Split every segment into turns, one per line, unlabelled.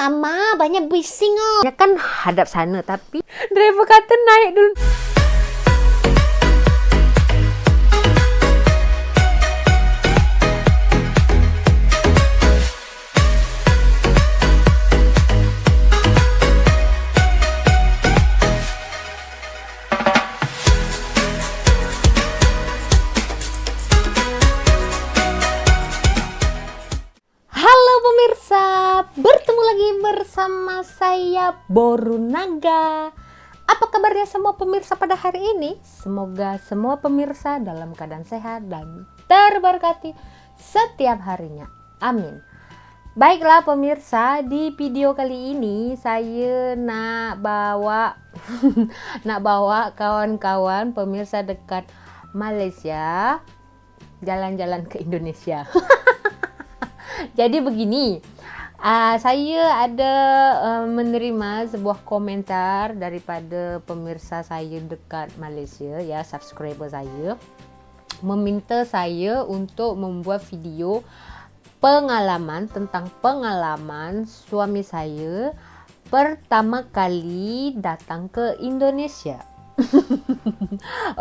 ama banyak bising oh. Ya kan hadap sana, tapi driver kata naik dulu. Pemirsa, bertemu lagi bersama saya Borunaga. Apa kabarnya semua pemirsa pada hari ini? Semoga semua pemirsa dalam keadaan sehat dan terberkati setiap harinya. Amin. Baiklah pemirsa, di video kali ini saya nak bawa kawan-kawan pemirsa dekat Malaysia jalan-jalan ke Indonesia. Jadi begini, saya ada menerima sebuah komentar daripada pemirsa saya dekat Malaysia, ya, subscriber saya, meminta saya untuk membuat video tentang pengalaman suami saya pertama kali datang ke Indonesia.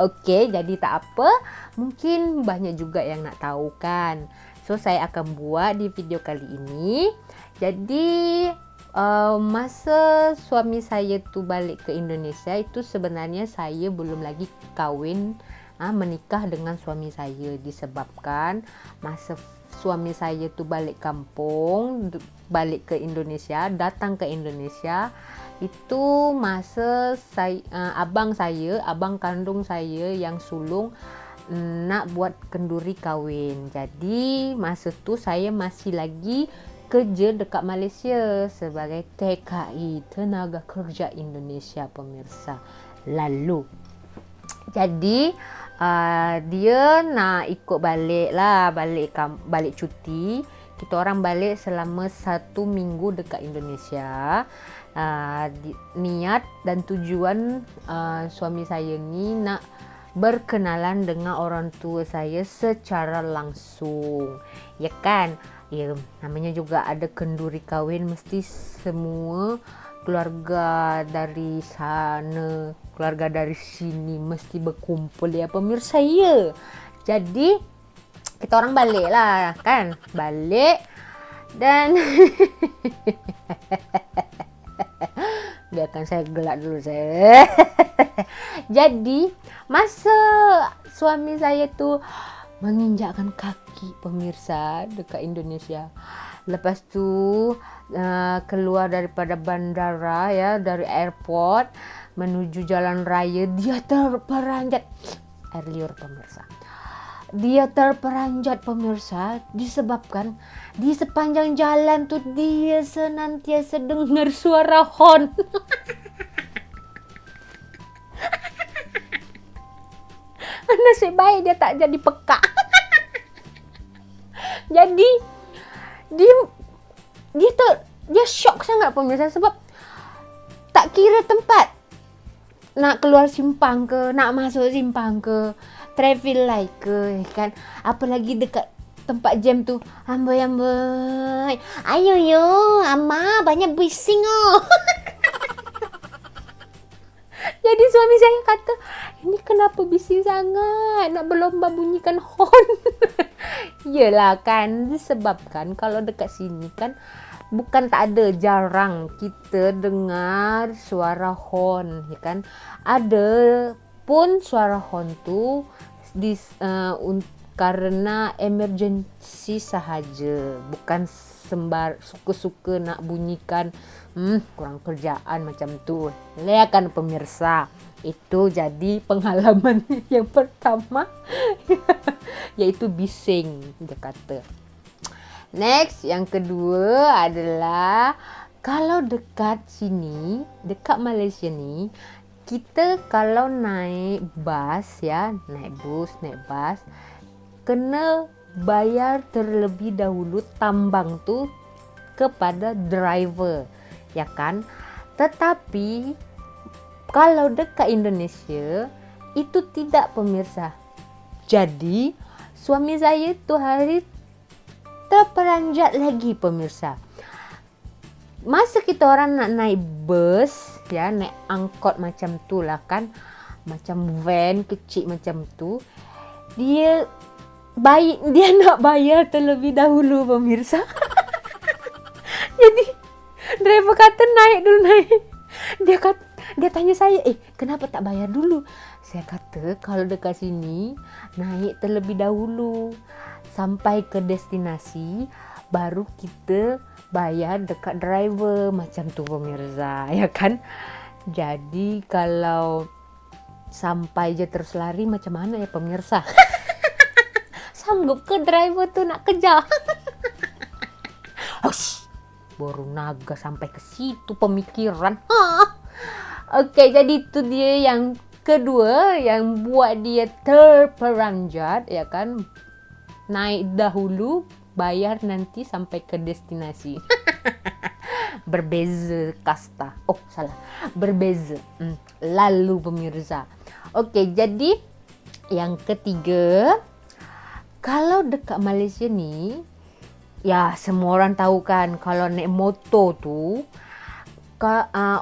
Okey, jadi tak apa, mungkin banyak juga yang nak tahu kan. So saya akan buat di video kali ini. Jadi masa suami saya tu balik ke Indonesia itu sebenarnya saya belum lagi kahwin, menikah dengan suami saya, disebabkan masa suami saya tu balik kampung, balik ke Indonesia, datang ke Indonesia, itu masa abang kandung saya yang sulung nak buat kenduri kahwin. Jadi masa tu saya masih lagi kerja dekat Malaysia sebagai TKI, Tenaga Kerja Indonesia, pemirsa. Lalu jadi dia nak ikut balik cuti. Kita orang balik selama 1 minggu dekat Indonesia. Niat dan tujuan suami saya ni nak berkenalan dengan orang tua saya secara langsung, ya kan? Ya, namanya juga ada kenduri kahwin, mesti semua keluarga dari sana, keluarga dari sini mesti berkumpul, ya pemirsa ya. Jadi kita orang balik lah kan, balik dan biarkan saya gelak dulu saya. Jadi masa suami saya tu menginjakkan kaki, pemirsa, dekat Indonesia, lepas tu keluar daripada bandara, ya, dari airport menuju jalan raya, dia terperanjat air liur, pemirsa. Dia terperanjat, pemirsa, disebabkan di sepanjang jalan tu dia senantiasa dengar suara hon. Nasib baik dia tak jadi pekak. Jadi dia shock sangat, pemirsa, sebab tak kira tempat, nak keluar simpang ke, nak masuk simpang ke, traffic light ke, kan, apalagi dekat tempat jam tu, amboi, ayo yo ama banyak bising oh. Jadi suami saya kata, ini kenapa bising sangat, nak berlomba bunyikan horn. Yelah kan, disebabkan kalau dekat sini kan bukan tak ada, jarang kita dengar suara horn, ya kan. Ada pun suara horn tu karena emergency sahaja, bukan suka-suka nak bunyikan kurang kerjaan macam tu. Lihat kan pemirsa, itu jadi pengalaman yang pertama yaitu bising, dia kata. Next, yang kedua adalah kalau dekat sini, dekat Malaysia ni, kita kalau naik bas, ya, naik bus, kena bayar terlebih dahulu tambang tu kepada driver, ya kan? Tetapi kalau dekat Indonesia itu tidak, pemirsa. Jadi suami saya tu hari terperanjat lagi, pemirsa. Masa kita orang nak naik bus, ya, naik angkot macam tu lah kan, macam van kecil macam tu, dia nak bayar terlebih dahulu pemirsa. Jadi driver kata naik. Dia tanya saya, kenapa tak bayar dulu? Saya kata kalau dekat sini naik terlebih dahulu sampai ke destinasi, baru kita bayar dekat driver, macam tu pemirsa, ya kan? Jadi kalau sampai je terus lari macam mana ya pemirsa? Sanggup ke driver tu nak kejar? Hush, baru naga sampai ke situ pemikiran. Okey, jadi itu dia yang kedua yang buat dia terperanjat, ya kan? Naik dahulu, bayar nanti sampai ke destinasi. Berbeza kasta. Berbeza. Lalu pemirsa. Okey, jadi yang ketiga, kalau dekat Malaysia ni, ya semua orang tahu kan, kalau naik motor tu,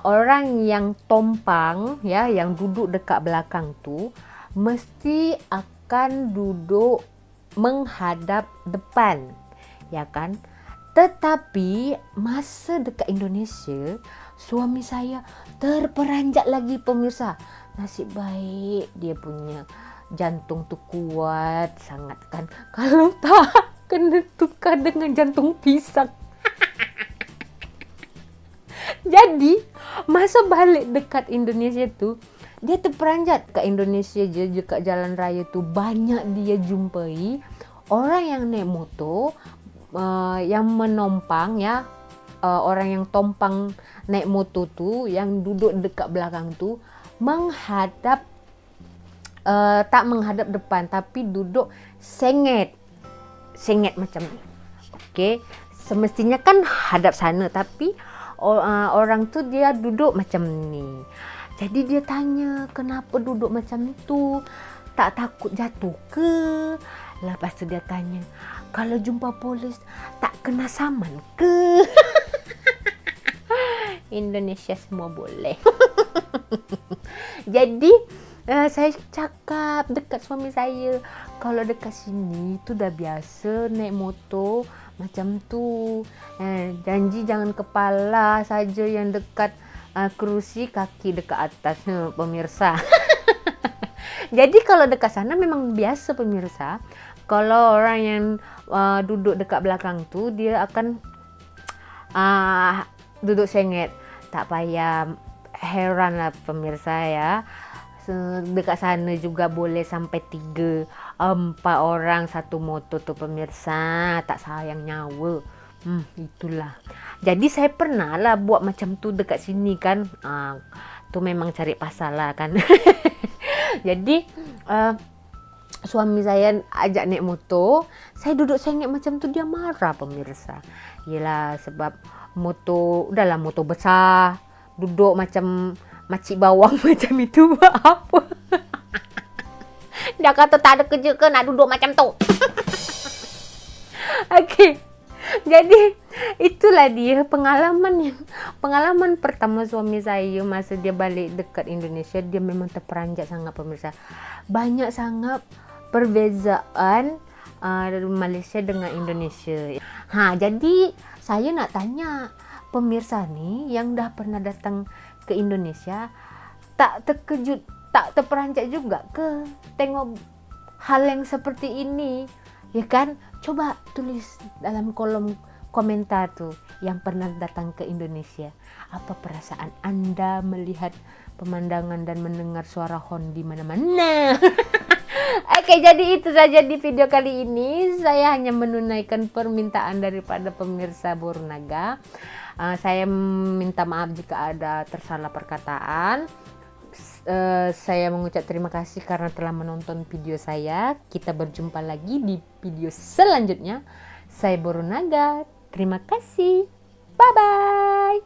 orang yang tompang, ya, yang duduk dekat belakang tu, mesti akan duduk menghadap depan, ya kan? Tetapi masa dekat Indonesia, suami saya terperanjat lagi pemirsa. Nasib baik dia punya jantung tu kuat sangat kan. Kalau tak, kena tukar dengan jantung pisang. Jadi masa balik dekat Indonesia tu, dia terperanjat. Kat Indonesia je, dekat jalan raya tu, banyak dia jumpai orang yang naik motor, yang menompang, ya, orang yang tompang naik motor tu, yang duduk dekat belakang tu, menghadap, tak menghadap depan, tapi duduk sengit macam ni. Okey, semestinya kan hadap sana, tapi orang tu dia duduk macam ni. Jadi dia tanya, kenapa duduk macam tu? Tak takut jatuh ke? Lepas tu dia tanya, kalau jumpa polis tak kena saman ke? Indonesia semua boleh. Jadi saya cakap dekat suami saya, kalau dekat sini tu dah biasa naik motor macam tu. Janji jangan kepala saja yang dekat kerusi, kaki dekat atas, pemirsa. Jadi kalau dekat sana memang biasa pemirsa. Kalau orang yang duduk dekat belakang tu, dia akan duduk sengit. Tak payah heran lah pemirsa, ya. Dekat sana juga boleh sampai 3-4 orang satu motor tu pemirsa. Tak sayang nyawa. Itulah. Jadi saya pernah lah buat macam tu dekat sini kan. Tu memang cari pasal lah kan. Jadi suami saya ajak naik motor, saya duduk sengit macam tu, dia marah pemirsa. Yelah, sebab motor, udahlah motor besar, duduk macam makcik bawang macam itu, buat apa? Dia kata tak ada kerja ke nak duduk macam tu. Okey. Jadi itulah dia pengalaman pertama suami saya masa dia balik dekat Indonesia. Dia memang terperanjat sangat pemirsa. Banyak sangat perbezaan Malaysia dengan Indonesia. Jadi saya nak tanya pemirsa ni yang dah pernah datang ke Indonesia, tak terkejut, tak terperanjat juga ke tengok hal yang seperti ini? Ya kan? Coba tulis dalam kolom komentar tu yang pernah datang ke Indonesia. Apa perasaan anda melihat pemandangan dan mendengar suara horn di mana-mana? Oke, jadi itu saja di video kali ini. Saya hanya menunaikan permintaan daripada pemirsa Borunaga. Saya minta maaf jika ada tersalah perkataan. Saya mengucap terima kasih karena telah menonton video saya. Kita berjumpa lagi di video selanjutnya. Saya Borunaga. Terima kasih. Bye-bye.